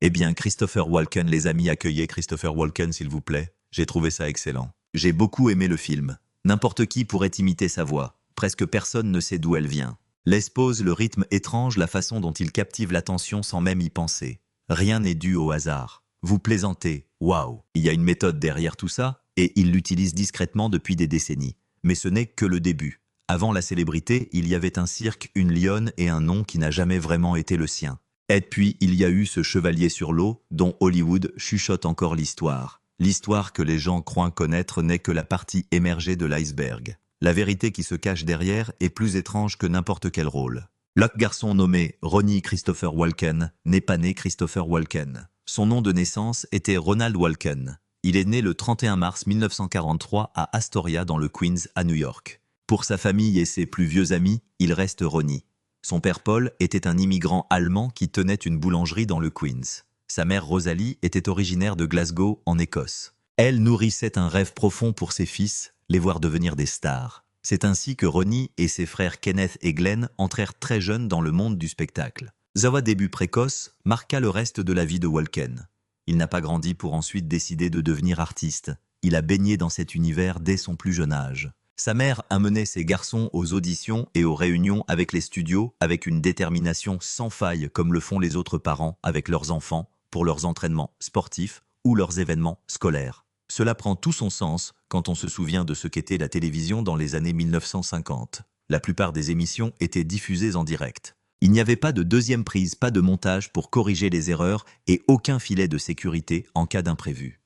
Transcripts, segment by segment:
Eh bien, Christopher Walken, les amis, accueillez Christopher Walken, s'il vous plaît. J'ai trouvé ça excellent. J'ai beaucoup aimé le film. N'importe qui pourrait imiter sa voix. Presque personne ne sait d'où elle vient. L'expose le rythme étrange, la façon dont il captive l'attention sans même y penser. Rien n'est dû au hasard. Vous plaisantez, waouh. Il y a une méthode derrière tout ça, et il l'utilise discrètement depuis des décennies. Mais ce n'est que le début. Avant la célébrité, il y avait un cirque, une lionne et un nom qui n'a jamais vraiment été le sien. Et puis, il y a eu ce chevalier sur l'eau, dont Hollywood chuchote encore l'histoire. L'histoire que les gens croient connaître n'est que la partie émergée de l'iceberg. La vérité qui se cache derrière est plus étrange que n'importe quel rôle. Le garçon nommé Ronnie Christopher Walken n'est pas né Christopher Walken. Son nom de naissance était Ronald Walken. Il est né le 31 mars 1943 à Astoria dans le Queens à New York. Pour sa famille et ses plus vieux amis, il reste Ronnie. Son père Paul était un immigrant allemand qui tenait une boulangerie dans le Queens. Sa mère Rosalie était originaire de Glasgow, en Écosse. Elle nourrissait un rêve profond pour ses fils, les voir devenir des stars. C'est ainsi que Ronnie et ses frères Kenneth et Glenn entrèrent très jeunes dans le monde du spectacle. Zawa, début précoce, marqua le reste de la vie de Walken. Il n'a pas grandi pour ensuite décider de devenir artiste. Il a baigné dans cet univers dès son plus jeune âge. Sa mère amenait ses garçons aux auditions et aux réunions avec les studios avec une détermination sans faille comme le font les autres parents avec leurs enfants pour leurs entraînements sportifs ou leurs événements scolaires. Cela prend tout son sens quand on se souvient de ce qu'était la télévision dans les années 1950. La plupart des émissions étaient diffusées en direct. Il n'y avait pas de deuxième prise, pas de montage pour corriger les erreurs et aucun filet de sécurité en cas d'imprévu.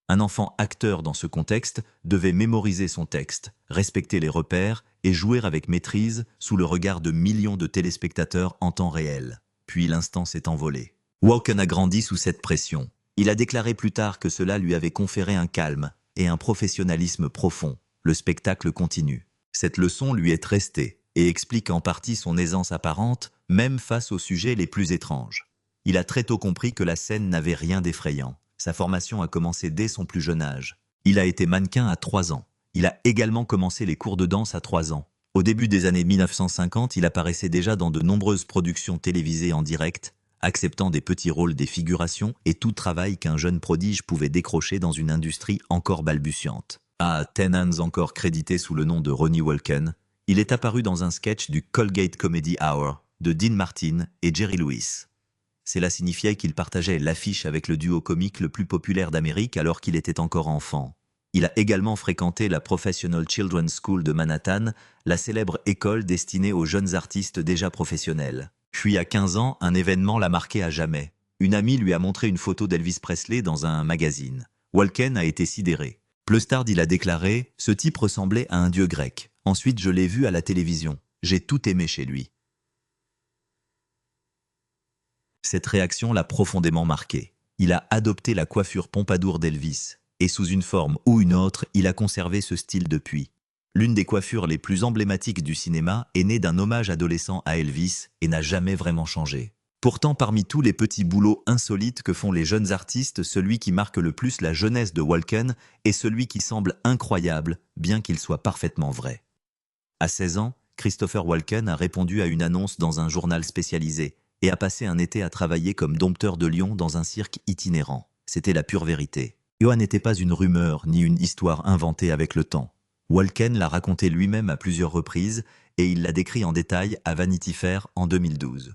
Un enfant acteur dans ce contexte devait mémoriser son texte, respecter les repères et jouer avec maîtrise sous le regard de millions de téléspectateurs en temps réel. Puis l'instant s'est envolé. Walken a grandi sous cette pression. Il a déclaré plus tard que cela lui avait conféré un calme et un professionnalisme profond. Le spectacle continue. Cette leçon lui est restée et explique en partie son aisance apparente, même face aux sujets les plus étranges. Il a très tôt compris que la scène n'avait rien d'effrayant. Sa formation a commencé dès son plus jeune âge. Il a été mannequin à 3 ans. Il a également commencé les cours de danse à 3 ans. Au début des années 1950, il apparaissait déjà dans de nombreuses productions télévisées en direct, acceptant des petits rôles des figurations et tout travail qu'un jeune prodige pouvait décrocher dans une industrie encore balbutiante. À Ten Hands, encore crédité sous le nom de Ronnie Walken, il est apparu dans un sketch du Colgate Comedy Hour de Dean Martin et Jerry Lewis. Cela signifiait qu'il partageait l'affiche avec le duo comique le plus populaire d'Amérique alors qu'il était encore enfant. Il a également fréquenté la Professional Children's School de Manhattan, la célèbre école destinée aux jeunes artistes déjà professionnels. Puis à 15 ans, un événement l'a marqué à jamais. Une amie lui a montré une photo d'Elvis Presley dans un magazine. Walken a été sidéré. Plus tard, il a déclaré « Ce type ressemblait à un dieu grec. Ensuite, je l'ai vu à la télévision. J'ai tout aimé chez lui. » Cette réaction l'a profondément marqué. Il a adopté la coiffure pompadour d'Elvis, et sous une forme ou une autre, il a conservé ce style depuis. L'une des coiffures les plus emblématiques du cinéma est née d'un hommage adolescent à Elvis et n'a jamais vraiment changé. Pourtant, parmi tous les petits boulots insolites que font les jeunes artistes, celui qui marque le plus la jeunesse de Walken est celui qui semble incroyable, bien qu'il soit parfaitement vrai. À 16 ans, Christopher Walken a répondu à une annonce dans un journal spécialisé et a passé un été à travailler comme dompteur de lions dans un cirque itinérant. C'était la pure vérité. Johan n'était pas une rumeur ni une histoire inventée avec le temps. Walken l'a raconté lui-même à plusieurs reprises et il l'a décrit en détail à Vanity Fair en 2012.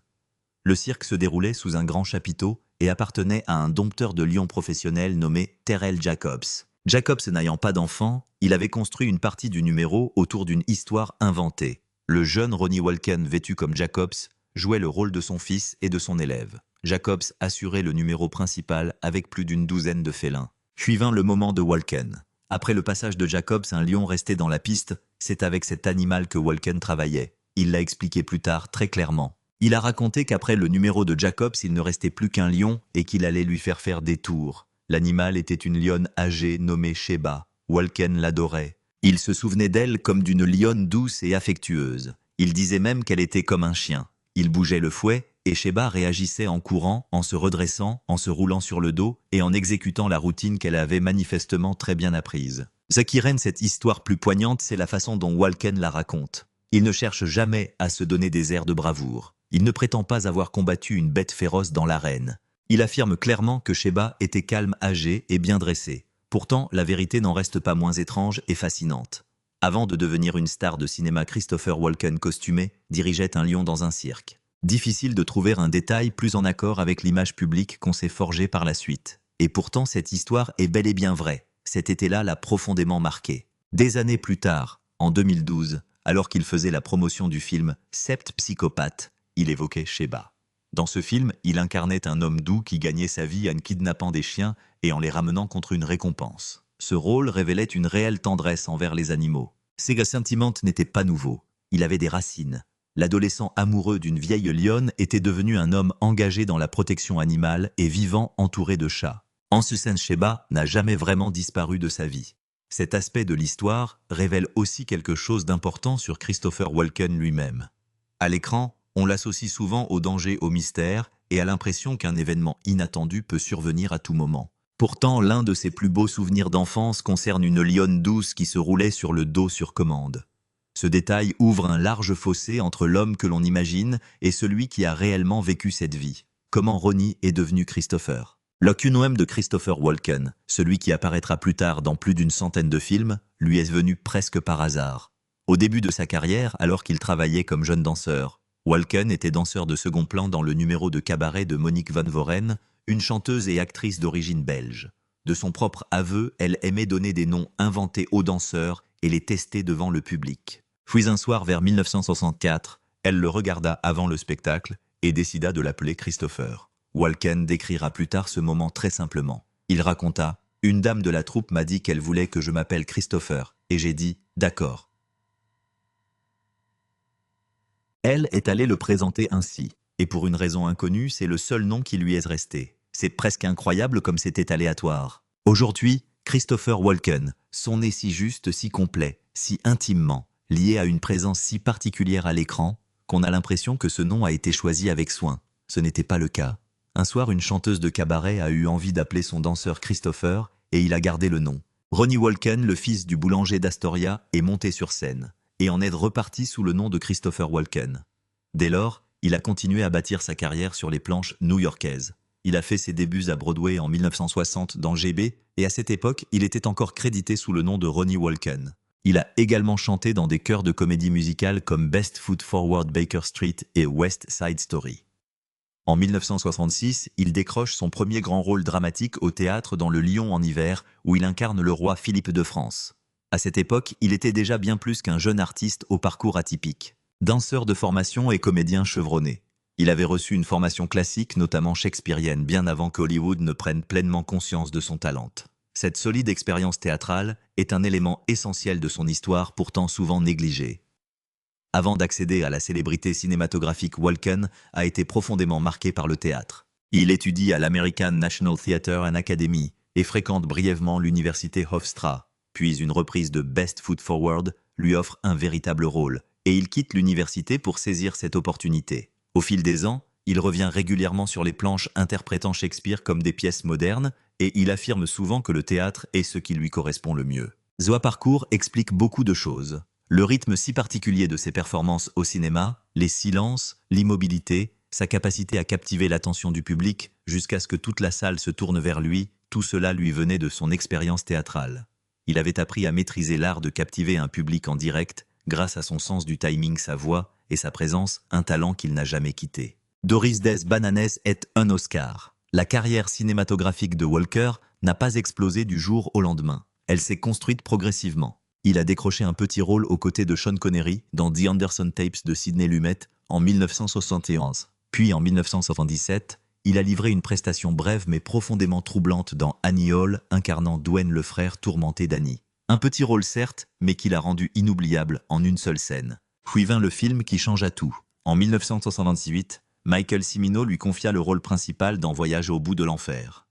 Le cirque se déroulait sous un grand chapiteau et appartenait à un dompteur de lions professionnel nommé Terrell Jacobs. Jacobs n'ayant pas d'enfant, il avait construit une partie du numéro autour d'une histoire inventée. Le jeune Ronnie Walken, vêtu comme Jacobs, jouait le rôle de son fils et de son élève. Jacobs assurait le numéro principal avec plus d'une douzaine de félins. Puis vint le moment de Walken. Après le passage de Jacobs, un lion restait dans la piste. C'est avec cet animal que Walken travaillait. Il l'a expliqué plus tard très clairement. Il a raconté qu'après le numéro de Jacobs, il ne restait plus qu'un lion et qu'il allait lui faire des tours. L'animal était une lionne âgée nommée Sheba. Walken l'adorait. Il se souvenait d'elle comme d'une lionne douce et affectueuse. Il disait même qu'elle était comme un chien. Il bougeait le fouet et Sheba réagissait en courant, en se redressant, en se roulant sur le dos et en exécutant la routine qu'elle avait manifestement très bien apprise. Ce qui rend cette histoire plus poignante, c'est la façon dont Walken la raconte. Il ne cherche jamais à se donner des airs de bravoure. Il ne prétend pas avoir combattu une bête féroce dans l'arène. Il affirme clairement que Sheba était calme, âgée et bien dressée. Pourtant, la vérité n'en reste pas moins étrange et fascinante. Avant de devenir une star de cinéma, Christopher Walken, costumé, dirigeait un lion dans un cirque. Difficile de trouver un détail plus en accord avec l'image publique qu'on s'est forgée par la suite. Et pourtant, cette histoire est bel et bien vraie. Cet été-là l'a profondément marqué. Des années plus tard, en 2012, alors qu'il faisait la promotion du film Sept psychopathes, il évoquait Sheba. Dans ce film, il incarnait un homme doux qui gagnait sa vie en kidnappant des chiens et en les ramenant contre une récompense. Ce rôle révélait une réelle tendresse envers les animaux. Ses sentiments n'étaient pas nouveaux. Il avait des racines. L'adolescent amoureux d'une vieille lionne était devenu un homme engagé dans la protection animale et vivant entouré de chats. En ce sens, Sheba n'a jamais vraiment disparu de sa vie. Cet aspect de l'histoire révèle aussi quelque chose d'important sur Christopher Walken lui-même. À l'écran, on l'associe souvent au danger, au mystère et à l'impression qu'un événement inattendu peut survenir à tout moment. Pourtant, l'un de ses plus beaux souvenirs d'enfance concerne une lionne douce qui se roulait sur le dos sur commande. Ce détail ouvre un large fossé entre l'homme que l'on imagine et celui qui a réellement vécu cette vie. Comment Ronnie est devenu Christopher? L'Okunwem de Christopher Walken, celui qui apparaîtra plus tard dans plus d'une centaine de films, lui est venu presque par hasard. Au début de sa carrière, alors qu'il travaillait comme jeune danseur, Walken était danseur de second plan dans le numéro de cabaret de Monique Van Voren, une chanteuse et actrice d'origine belge. De son propre aveu, elle aimait donner des noms inventés aux danseurs et les tester devant le public. Puis un soir vers 1964, elle le regarda avant le spectacle et décida de l'appeler Christopher. Walken décrira plus tard ce moment très simplement. Il raconta « Une dame de la troupe m'a dit qu'elle voulait que je m'appelle Christopher, et j'ai dit « D'accord ». Elle est allée le présenter ainsi, et pour une raison inconnue, c'est le seul nom qui lui est resté. C'est presque incroyable comme c'était aléatoire. Aujourd'hui, Christopher Walken, son nez si juste, si complet, si intimement, lié à une présence si particulière à l'écran, qu'on a l'impression que ce nom a été choisi avec soin. Ce n'était pas le cas. Un soir, une chanteuse de cabaret a eu envie d'appeler son danseur Christopher, et il a gardé le nom. Ronnie Walken, le fils du boulanger d'Astoria, est monté sur scène, et en est reparti sous le nom de Christopher Walken. Dès lors, il a continué à bâtir sa carrière sur les planches new-yorkaises. Il a fait ses débuts à Broadway en 1960 dans GB, et à cette époque, il était encore crédité sous le nom de Ronnie Walken. Il a également chanté dans des chœurs de comédie musicale comme Best Foot Forward Baker Street et West Side Story. En 1966, il décroche son premier grand rôle dramatique au théâtre dans Le Lion en hiver, où il incarne le roi Philippe de France. À cette époque, il était déjà bien plus qu'un jeune artiste au parcours atypique. Danseur de formation et comédien chevronné. Il avait reçu une formation classique, notamment shakespearienne, bien avant qu'Hollywood ne prenne pleinement conscience de son talent. Cette solide expérience théâtrale est un élément essentiel de son histoire, pourtant souvent négligée. Avant d'accéder à la célébrité cinématographique, Walken a été profondément marqué par le théâtre. Il étudie à l'American National Theatre and Academy et fréquente brièvement l'université Hofstra. Puis une reprise de Best Foot Forward lui offre un véritable rôle, et il quitte l'université pour saisir cette opportunité. Au fil des ans, il revient régulièrement sur les planches interprétant Shakespeare comme des pièces modernes, et il affirme souvent que le théâtre est ce qui lui correspond le mieux. Son parcours explique beaucoup de choses. Le rythme si particulier de ses performances au cinéma, les silences, l'immobilité, sa capacité à captiver l'attention du public jusqu'à ce que toute la salle se tourne vers lui, tout cela lui venait de son expérience théâtrale. Il avait appris à maîtriser l'art de captiver un public en direct grâce à son sens du timing, sa voix et sa présence, un talent qu'il n'a jamais quitté. Doris Des Bananes est un Oscar. La carrière cinématographique de Walker n'a pas explosé du jour au lendemain. Elle s'est construite progressivement. Il a décroché un petit rôle aux côtés de Sean Connery dans The Anderson Tapes de Sidney Lumet en 1971. Puis en 1977, il a livré une prestation brève mais profondément troublante dans Annie Hall, incarnant Dwayne le frère tourmenté d'Annie. Un petit rôle certes, mais qui l'a rendu inoubliable en une seule scène. Puis vint le film qui changea tout. En 1978, Michael Cimino lui confia le rôle principal dans Voyage au bout de l'enfer.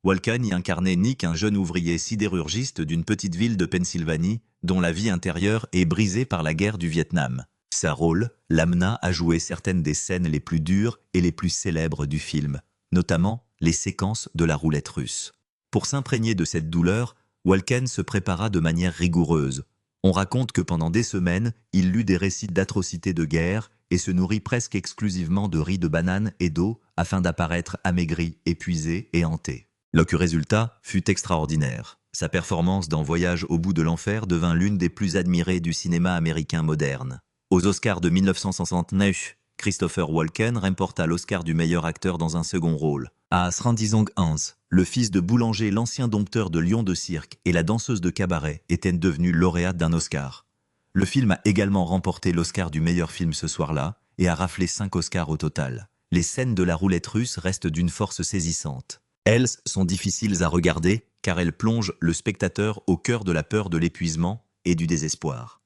Walken y incarnait Nick, un jeune ouvrier sidérurgiste d'une petite ville de Pennsylvanie, dont la vie intérieure est brisée par la guerre du Vietnam. Sa rôle l'amena à jouer certaines des scènes les plus dures et les plus célèbres du film, notamment les séquences de la roulette russe. Pour s'imprégner de cette douleur, Walken se prépara de manière rigoureuse. On raconte que pendant des semaines, il lut des récits d'atrocités de guerre et se nourrit presque exclusivement de riz de banane et d'eau afin d'apparaître amaigri, épuisé et hanté. Le résultat fut extraordinaire. Sa performance dans Voyage au bout de l'enfer devint l'une des plus admirées du cinéma américain moderne. Aux Oscars de 1969, Christopher Walken remporta l'Oscar du meilleur acteur dans un second rôle. À Srandizong Hans, le fils de boulanger, l'ancien dompteur de lions de cirque et la danseuse de cabaret était devenu lauréate d'un Oscar. Le film a également remporté l'Oscar du meilleur film ce soir-là et a raflé 5 Oscars au total. Les scènes de la roulette russe restent d'une force saisissante. Elles sont difficiles à regarder car elles plongent le spectateur au cœur de la peur de l'épuisement et du désespoir.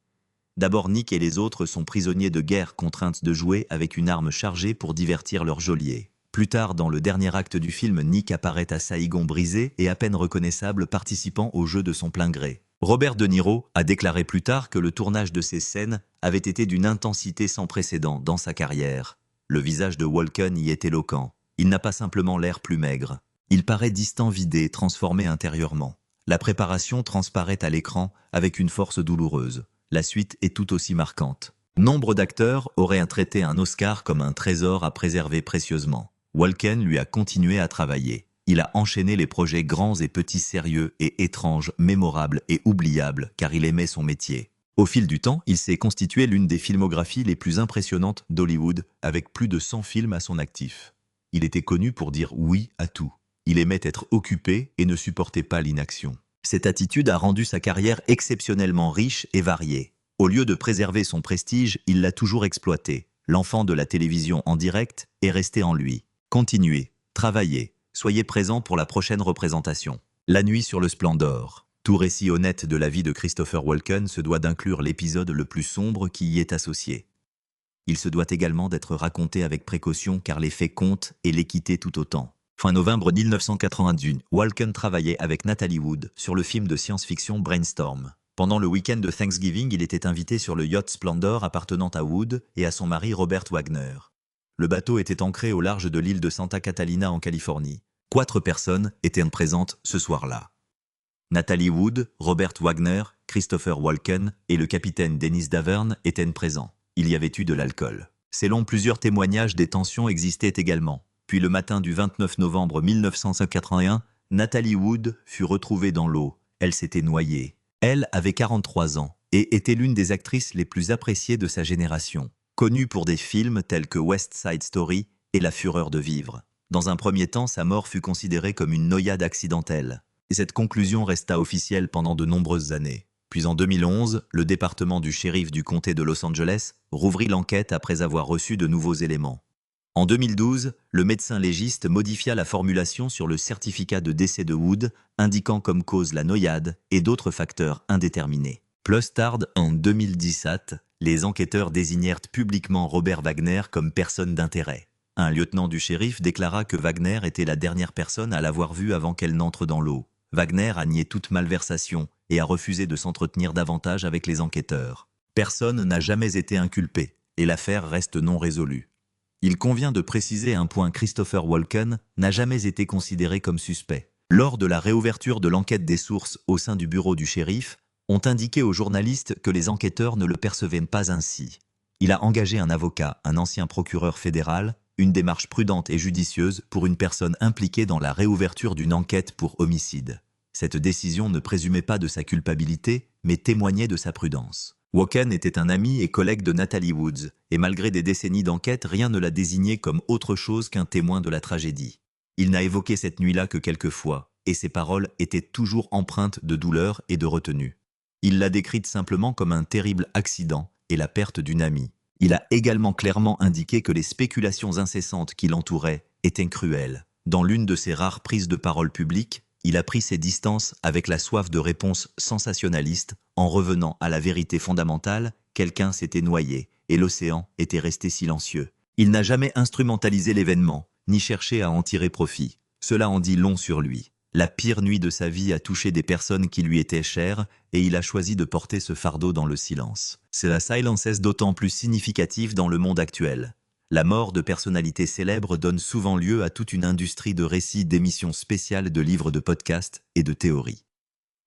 D'abord, Nick et les autres sont prisonniers de guerre contraints de jouer avec une arme chargée pour divertir leur geôlier. Plus tard, dans le dernier acte du film, Nick apparaît à Saïgon brisé et à peine reconnaissable participant au jeu de son plein gré. Robert De Niro a déclaré plus tard que le tournage de ces scènes avait été d'une intensité sans précédent dans sa carrière. Le visage de Walken y est éloquent. Il n'a pas simplement l'air plus maigre. Il paraît distant, vidé, transformé intérieurement. La préparation transparaît à l'écran avec une force douloureuse. La suite est tout aussi marquante. Nombre d'acteurs auraient traité un Oscar comme un trésor à préserver précieusement. Walken lui a continué à travailler. Il a enchaîné les projets grands et petits, sérieux et étranges, mémorables et oubliables, car il aimait son métier. Au fil du temps, il s'est constitué l'une des filmographies les plus impressionnantes d'Hollywood, avec plus de 100 films à son actif. Il était connu pour dire oui à tout. Il aimait être occupé et ne supportait pas l'inaction. Cette attitude a rendu sa carrière exceptionnellement riche et variée. Au lieu de préserver son prestige, il l'a toujours exploité. L'enfant de la télévision en direct est resté en lui. Continuez, travaillez, soyez présent pour la prochaine représentation. La nuit sur le Splendor. Tout récit honnête de la vie de Christopher Walken se doit d'inclure l'épisode le plus sombre qui y est associé. Il se doit également d'être raconté avec précaution car les faits comptent et l'équité tout autant. Fin novembre 1991, Walken travaillait avec Natalie Wood sur le film de science-fiction Brainstorm. Pendant le week-end de Thanksgiving, il était invité sur le yacht Splendor appartenant à Wood et à son mari Robert Wagner. Le bateau était ancré au large de l'île de Santa Catalina en Californie. 4 personnes étaient présentes ce soir-là. Natalie Wood, Robert Wagner, Christopher Walken et le capitaine Dennis Davern étaient présents. Il y avait eu de l'alcool. Selon plusieurs témoignages, des tensions existaient également. Puis le matin du 29 novembre 1981, Natalie Wood fut retrouvée dans l'eau. Elle s'était noyée. Elle avait 43 ans et était l'une des actrices les plus appréciées de sa génération, connue pour des films tels que West Side Story et La Fureur de vivre. Dans un premier temps, sa mort fut considérée comme une noyade accidentelle. Et cette conclusion resta officielle pendant de nombreuses années. Puis en 2011, le département du shérif du comté de Los Angeles rouvrit l'enquête après avoir reçu de nouveaux éléments. En 2012, le médecin légiste modifia la formulation sur le certificat de décès de Wood, indiquant comme cause la noyade et d'autres facteurs indéterminés. Plus tard, en 2017, les enquêteurs désignèrent publiquement Robert Wagner comme personne d'intérêt. Un lieutenant du shérif déclara que Wagner était la dernière personne à l'avoir vue avant qu'elle n'entre dans l'eau. Wagner a nié toute malversation et a refusé de s'entretenir davantage avec les enquêteurs. Personne n'a jamais été inculpé et l'affaire reste non résolue. Il convient de préciser un point: Christopher Walken n'a jamais été considéré comme suspect. Lors de la réouverture de l'enquête, des sources au sein du bureau du shérif ont indiqué aux journalistes que les enquêteurs ne le percevaient pas ainsi. Il a engagé un avocat, un ancien procureur fédéral, une démarche prudente et judicieuse pour une personne impliquée dans la réouverture d'une enquête pour homicide. Cette décision ne présumait pas de sa culpabilité, mais témoignait de sa prudence. Walken était un ami et collègue de Natalie Wood, et malgré des décennies d'enquête, rien ne l'a désigné comme autre chose qu'un témoin de la tragédie. Il n'a évoqué cette nuit-là que quelques fois, et ses paroles étaient toujours empreintes de douleur et de retenue. Il l'a décrite simplement comme un terrible accident et la perte d'une amie. Il a également clairement indiqué que les spéculations incessantes qui l'entouraient étaient cruelles. Dans l'une de ses rares prises de parole publiques, il a pris ses distances avec la soif de réponses sensationnalistes en revenant à la vérité fondamentale: quelqu'un s'était noyé et l'océan était resté silencieux. Il n'a jamais instrumentalisé l'événement, ni cherché à en tirer profit. Cela en dit long sur lui. La pire nuit de sa vie a touché des personnes qui lui étaient chères et il a choisi de porter ce fardeau dans le silence. C'est la silence d'autant plus significative dans le monde actuel. La mort de personnalités célèbres donne souvent lieu à toute une industrie de récits, d'émissions spéciales, de livres, de podcasts et de théories.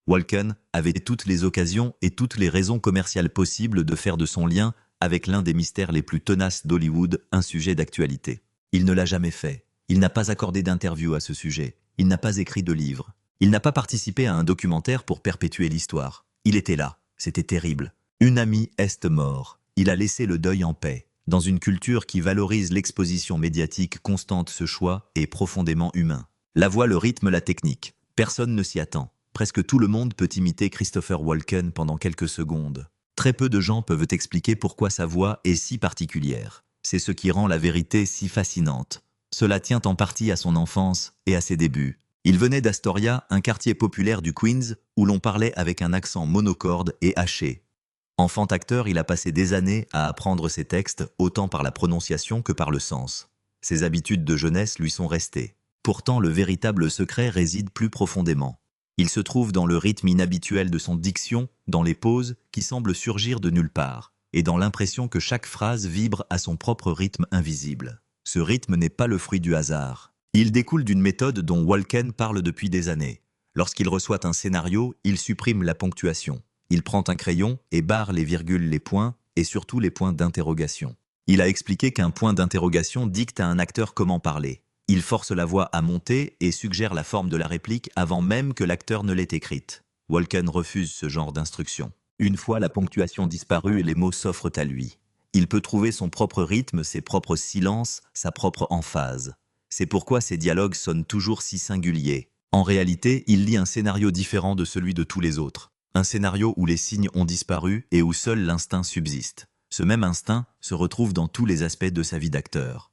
Walken avait toutes les occasions et toutes les raisons commerciales possibles de faire de son lien avec l'un des mystères les plus tenaces d'Hollywood un sujet d'actualité. Il ne l'a jamais fait. Il n'a pas accordé d'interview à ce sujet. Il n'a pas écrit de livre. Il n'a pas participé à un documentaire pour perpétuer l'histoire. Il était là. C'était terrible. Une amie est mort. Il a laissé le deuil en paix. Dans une culture qui valorise l'exposition médiatique constante, ce choix est profondément humain. La voix, le rythme, la technique. Personne ne s'y attend. Presque tout le monde peut imiter Christopher Walken pendant quelques secondes. Très peu de gens peuvent expliquer pourquoi sa voix est si particulière. C'est ce qui rend la vérité si fascinante. Cela tient en partie à son enfance et à ses débuts. Il venait d'Astoria, un quartier populaire du Queens, où l'on parlait avec un accent monocorde et haché. Enfant acteur, il a passé des années à apprendre ses textes, autant par la prononciation que par le sens. Ses habitudes de jeunesse lui sont restées. Pourtant, le véritable secret réside plus profondément. Il se trouve dans le rythme inhabituel de son diction, dans les pauses qui semblent surgir de nulle part, et dans l'impression que chaque phrase vibre à son propre rythme invisible. Ce rythme n'est pas le fruit du hasard. Il découle d'une méthode dont Walken parle depuis des années. Lorsqu'il reçoit un scénario, il supprime la ponctuation. Il prend un crayon et barre les virgules, les points, et surtout les points d'interrogation. Il a expliqué qu'un point d'interrogation dicte à un acteur comment parler. Il force la voix à monter et suggère la forme de la réplique avant même que l'acteur ne l'ait écrite. Walken refuse ce genre d'instruction. Une fois la ponctuation disparue, les mots s'offrent à lui. Il peut trouver son propre rythme, ses propres silences, sa propre emphase. C'est pourquoi ses dialogues sonnent toujours si singuliers. En réalité, il lit un scénario différent de celui de tous les autres. Un scénario où les signes ont disparu et où seul l'instinct subsiste. Ce même instinct se retrouve dans tous les aspects de sa vie d'acteur.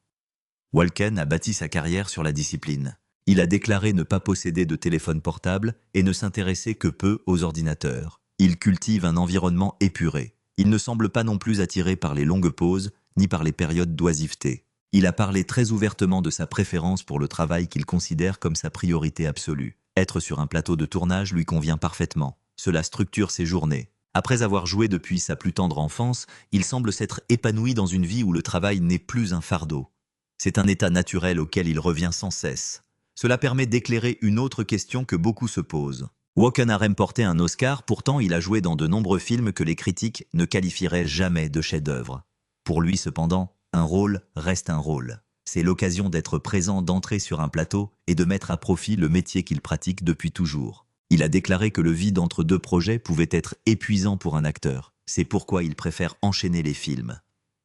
Walken a bâti sa carrière sur la discipline. Il a déclaré ne pas posséder de téléphone portable et ne s'intéresser que peu aux ordinateurs. Il cultive un environnement épuré. Il ne semble pas non plus attiré par les longues pauses, ni par les périodes d'oisiveté. Il a parlé très ouvertement de sa préférence pour le travail qu'il considère comme sa priorité absolue. Être sur un plateau de tournage lui convient parfaitement. Cela structure ses journées. Après avoir joué depuis sa plus tendre enfance, il semble s'être épanoui dans une vie où le travail n'est plus un fardeau. C'est un état naturel auquel il revient sans cesse. Cela permet d'éclairer une autre question que beaucoup se posent. Walken a remporté un Oscar, pourtant il a joué dans de nombreux films que les critiques ne qualifieraient jamais de chef-d'œuvre. Pour lui cependant, un rôle reste un rôle. C'est l'occasion d'être présent, d'entrer sur un plateau et de mettre à profit le métier qu'il pratique depuis toujours. Il a déclaré que le vide entre deux projets pouvait être épuisant pour un acteur. C'est pourquoi il préfère enchaîner les films.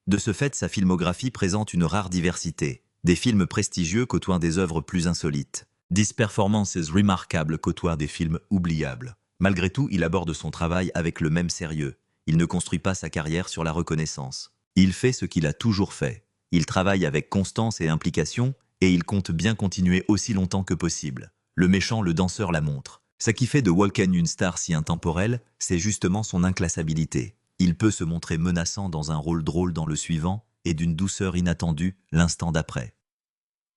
De ce fait, sa filmographie présente une rare diversité. Des films prestigieux côtoient des œuvres plus insolites. 10 performances remarquables côtoient des films oubliables. Malgré tout, il aborde son travail avec le même sérieux. Il ne construit pas sa carrière sur la reconnaissance. Il fait ce qu'il a toujours fait. Il travaille avec constance et implication, et il compte bien continuer aussi longtemps que possible. Le méchant, le danseur la montre. Ce qui fait de Walken une star si intemporelle, c'est justement son inclassabilité. Il peut se montrer menaçant dans un rôle drôle dans le suivant, et d'une douceur inattendue l'instant d'après.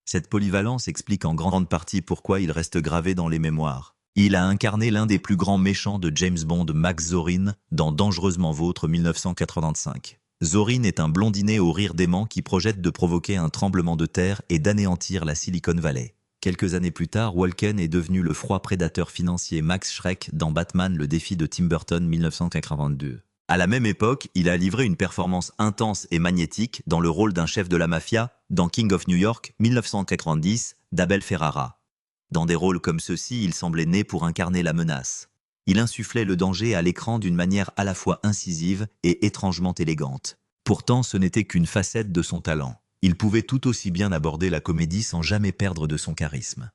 Cette polyvalence explique en grande partie pourquoi il reste gravé dans les mémoires. Il a incarné l'un des plus grands méchants de James Bond, Max Zorin, dans Dangereusement Vôtre 1985. Zorin est un blondinet au rire dément qui projette de provoquer un tremblement de terre et d'anéantir la Silicon Valley. Quelques années plus tard, Walken est devenu le froid prédateur financier Max Schreck dans Batman, le défi de Tim Burton 1982. À la même époque, il a livré une performance intense et magnétique dans le rôle d'un chef de la mafia dans King of New York 1990 d'Abel Ferrara. Dans des rôles comme ceux-ci, il semblait né pour incarner la menace. Il insufflait le danger à l'écran d'une manière à la fois incisive et étrangement élégante. Pourtant, ce n'était qu'une facette de son talent. Il pouvait tout aussi bien aborder la comédie sans jamais perdre de son charisme.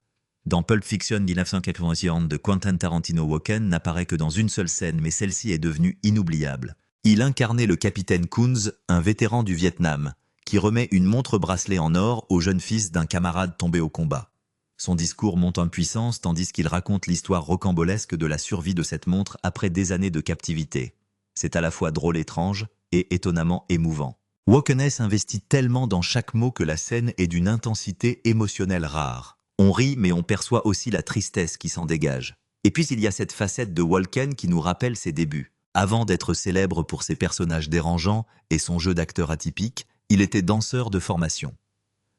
Dans Pulp Fiction 1981 de Quentin Tarantino, Walken n'apparaît que dans une seule scène, mais celle-ci est devenue inoubliable. Il incarnait le capitaine Coons, un vétéran du Vietnam, qui remet une montre-bracelet en or au jeune fils d'un camarade tombé au combat. Son discours monte en puissance tandis qu'il raconte l'histoire rocambolesque de la survie de cette montre après des années de captivité. C'est à la fois drôle, étrange et étonnamment émouvant. Walken s'investit tellement dans chaque mot que la scène est d'une intensité émotionnelle rare. On rit, mais on perçoit aussi la tristesse qui s'en dégage. Et puis il y a cette facette de Walken qui nous rappelle ses débuts. Avant d'être célèbre pour ses personnages dérangeants et son jeu d'acteur atypique, il était danseur de formation.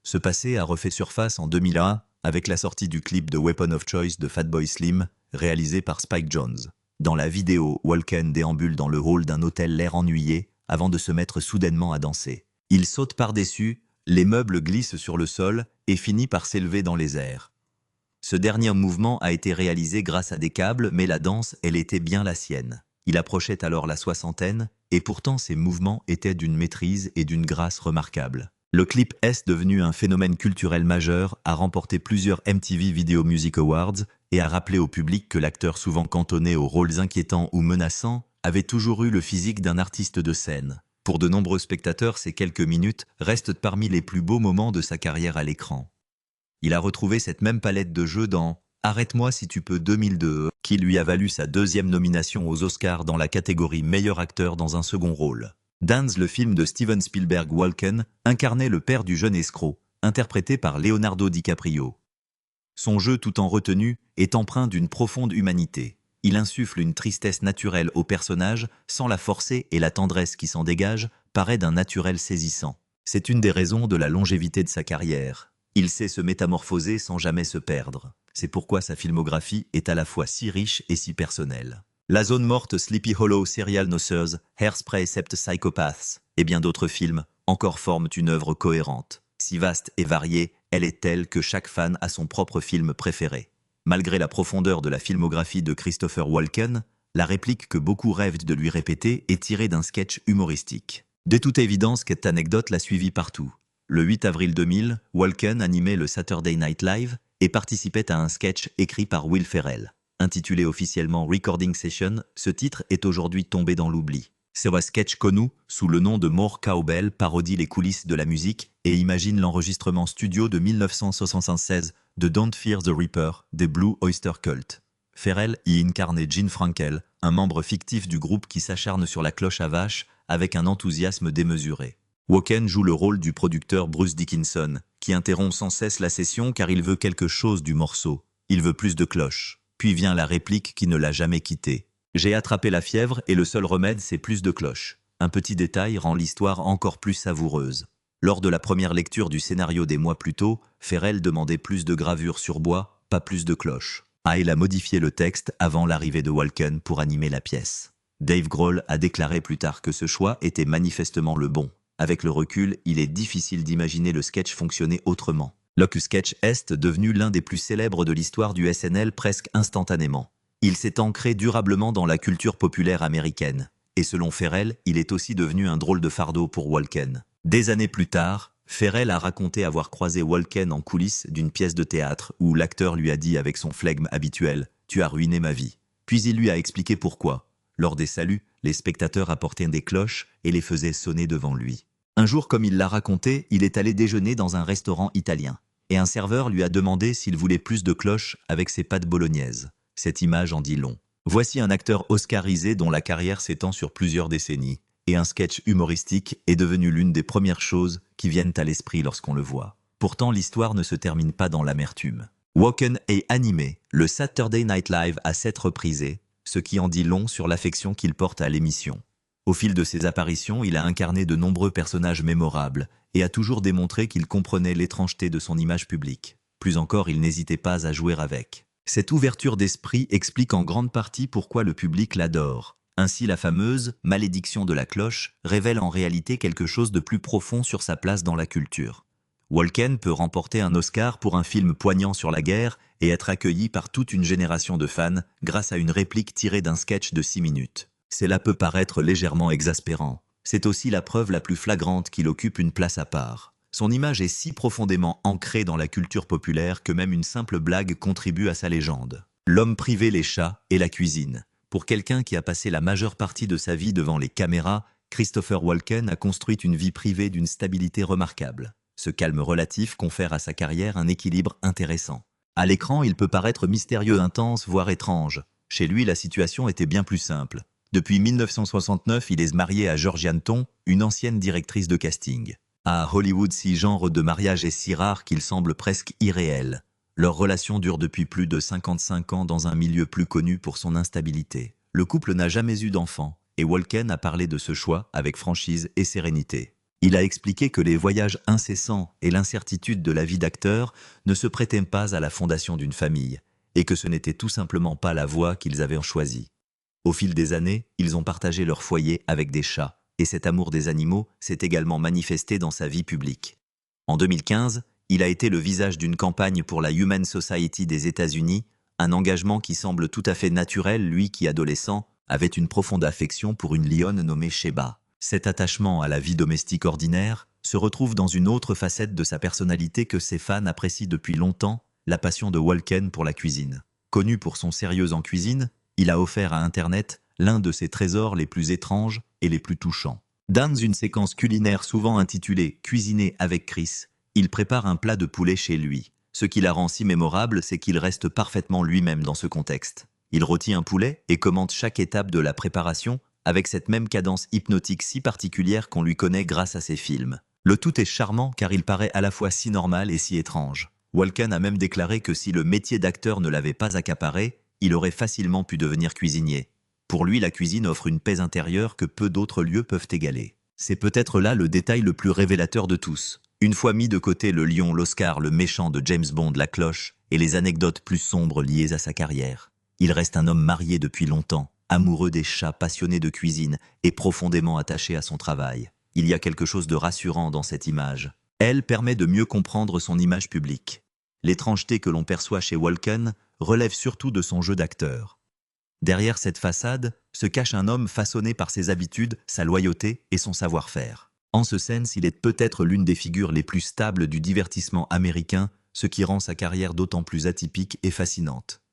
Ce passé a refait surface en 2001 avec la sortie du clip de Weapon of Choice de Fatboy Slim, réalisé par Spike Jonze. Dans la vidéo, Walken déambule dans le hall d'un hôtel l'air ennuyé avant de se mettre soudainement à danser. Il saute par-dessus, les meubles glissent sur le sol et finit par s'élever dans les airs. Ce dernier mouvement a été réalisé grâce à des câbles, mais la danse, elle était bien la sienne. Il approchait alors la soixantaine, et pourtant ses mouvements étaient d'une maîtrise et d'une grâce remarquables. Le clip est devenu un phénomène culturel majeur, a remporté plusieurs MTV Video Music Awards et a rappelé au public que l'acteur souvent cantonné aux rôles inquiétants ou menaçants avait toujours eu le physique d'un artiste de scène. Pour de nombreux spectateurs, ces quelques minutes restent parmi les plus beaux moments de sa carrière à l'écran. Il a retrouvé cette même palette de jeux dans Arrête-moi si tu peux 2002, qui lui a valu sa deuxième nomination aux Oscars dans la catégorie meilleur acteur dans un second rôle. Dance, le film de Steven Spielberg, Walken, incarnait le père du jeune escroc, interprété par Leonardo DiCaprio. Son jeu tout en retenue est empreint d'une profonde humanité. Il insuffle une tristesse naturelle au personnage sans la forcer et la tendresse qui s'en dégage paraît d'un naturel saisissant. C'est une des raisons de la longévité de sa carrière. Il sait se métamorphoser sans jamais se perdre. C'est pourquoi sa filmographie est à la fois si riche et si personnelle. La zone morte, Sleepy Hollow, Serial Noceurs, Hairspray, Sept Psychopaths et bien d'autres films encore forment une œuvre cohérente. Si vaste et variée, elle est telle que chaque fan a son propre film préféré. Malgré la profondeur de la filmographie de Christopher Walken, la réplique que beaucoup rêvent de lui répéter est tirée d'un sketch humoristique. De toute évidence, cette anecdote l'a suivi partout. Le 8 avril 2000, Walken animait le Saturday Night Live et participait à un sketch écrit par Will Ferrell. Intitulé officiellement Recording Session, ce titre est aujourd'hui tombé dans l'oubli. C'est un sketch connu sous le nom de More Cowbell parodie les coulisses de la musique et imagine l'enregistrement studio de 1976 de Don't Fear the Reaper des Blue Oyster Cult. Ferrell y incarnait Gene Frankel, un membre fictif du groupe qui s'acharne sur la cloche à vache avec un enthousiasme démesuré. Walken joue le rôle du producteur Bruce Dickinson, qui interrompt sans cesse la session car il veut quelque chose du morceau. Il veut plus de cloches. Puis vient la réplique qui ne l'a jamais quitté. J'ai attrapé la fièvre et le seul remède c'est plus de cloches. Un petit détail rend l'histoire encore plus savoureuse. Lors de la première lecture du scénario des mois plus tôt, Ferrell demandait plus de gravures sur bois, pas plus de cloches. Il a modifié le texte avant l'arrivée de Walken pour animer la pièce. Dave Grohl a déclaré plus tard que ce choix était manifestement le bon. Avec le recul, il est difficile d'imaginer le sketch fonctionner autrement. Le sketch est devenu l'un des plus célèbres de l'histoire du SNL presque instantanément. Il s'est ancré durablement dans la culture populaire américaine. Et selon Ferrell, il est aussi devenu un drôle de fardeau pour Walken. Des années plus tard, Ferrell a raconté avoir croisé Walken en coulisses d'une pièce de théâtre où l'acteur lui a dit avec son flegme habituel « Tu as ruiné ma vie ». Puis il lui a expliqué pourquoi. Lors des saluts, les spectateurs apportaient des cloches et les faisaient sonner devant lui. Un jour, comme il l'a raconté, il est allé déjeuner dans un restaurant italien. Et un serveur lui a demandé s'il voulait plus de cloches avec ses pâtes bolognaises. Cette image en dit long. Voici un acteur oscarisé dont la carrière s'étend sur plusieurs décennies. Et un sketch humoristique est devenu l'une des premières choses qui viennent à l'esprit lorsqu'on le voit. Pourtant, l'histoire ne se termine pas dans l'amertume. Walken est animé le Saturday Night Live à 7 reprises, ce qui en dit long sur l'affection qu'il porte à l'émission. Au fil de ses apparitions, il a incarné de nombreux personnages mémorables et a toujours démontré qu'il comprenait l'étrangeté de son image publique. Plus encore, il n'hésitait pas à jouer avec. Cette ouverture d'esprit explique en grande partie pourquoi le public l'adore. Ainsi, la fameuse « malédiction de la cloche » révèle en réalité quelque chose de plus profond sur sa place dans la culture. Walken peut remporter un Oscar pour un film poignant sur la guerre et être accueilli par toute une génération de fans grâce à une réplique tirée d'un sketch de 6 minutes. Cela peut paraître légèrement exaspérant. C'est aussi la preuve la plus flagrante qu'il occupe une place à part. Son image est si profondément ancrée dans la culture populaire que même une simple blague contribue à sa légende. L'homme privé, les chats et la cuisine. Pour quelqu'un qui a passé la majeure partie de sa vie devant les caméras, Christopher Walken a construit une vie privée d'une stabilité remarquable. Ce calme relatif confère à sa carrière un équilibre intéressant. À l'écran, il peut paraître mystérieux, intense, voire étrange. Chez lui, la situation était bien plus simple. Depuis 1969, il est marié à Georgiane Thon, une ancienne directrice de casting. À Hollywood, ce genre de mariage est si rare qu'il semble presque irréel. Leur relation dure depuis plus de 55 ans dans un milieu plus connu pour son instabilité. Le couple n'a jamais eu d'enfant, et Walken a parlé de ce choix avec franchise et sérénité. Il a expliqué que les voyages incessants et l'incertitude de la vie d'acteur ne se prêtaient pas à la fondation d'une famille, et que ce n'était tout simplement pas la voie qu'ils avaient choisie. Au fil des années, ils ont partagé leur foyer avec des chats, et cet amour des animaux s'est également manifesté dans sa vie publique. En 2015, Il a été le visage d'une campagne pour la Humane Society des États-Unis, un engagement qui semble tout à fait naturel, lui qui, adolescent, avait une profonde affection pour une lionne nommée Sheba. Cet attachement à la vie domestique ordinaire se retrouve dans une autre facette de sa personnalité que ses fans apprécient depuis longtemps, la passion de Walken pour la cuisine. Connu pour son sérieux en cuisine, il a offert à Internet l'un de ses trésors les plus étranges et les plus touchants. Dans une séquence culinaire souvent intitulée « Cuisiner avec Chris », il prépare un plat de poulet chez lui. Ce qui la rend si mémorable, c'est qu'il reste parfaitement lui-même dans ce contexte. Il rôtit un poulet et commente chaque étape de la préparation avec cette même cadence hypnotique si particulière qu'on lui connaît grâce à ses films. Le tout est charmant car il paraît à la fois si normal et si étrange. Walken a même déclaré que si le métier d'acteur ne l'avait pas accaparé, il aurait facilement pu devenir cuisinier. Pour lui, la cuisine offre une paix intérieure que peu d'autres lieux peuvent égaler. C'est peut-être là le détail le plus révélateur de tous. Une fois mis de côté le lion, l'Oscar, le méchant de James Bond, la cloche, et les anecdotes plus sombres liées à sa carrière, il reste un homme marié depuis longtemps, amoureux des chats, passionné de cuisine et profondément attaché à son travail. Il y a quelque chose de rassurant dans cette image. Elle permet de mieux comprendre son image publique. L'étrangeté que l'on perçoit chez Walken relève surtout de son jeu d'acteur. Derrière cette façade se cache un homme façonné par ses habitudes, sa loyauté et son savoir-faire. En ce sens, il est peut-être l'une des figures les plus stables du divertissement américain, ce qui rend sa carrière d'autant plus atypique et fascinante.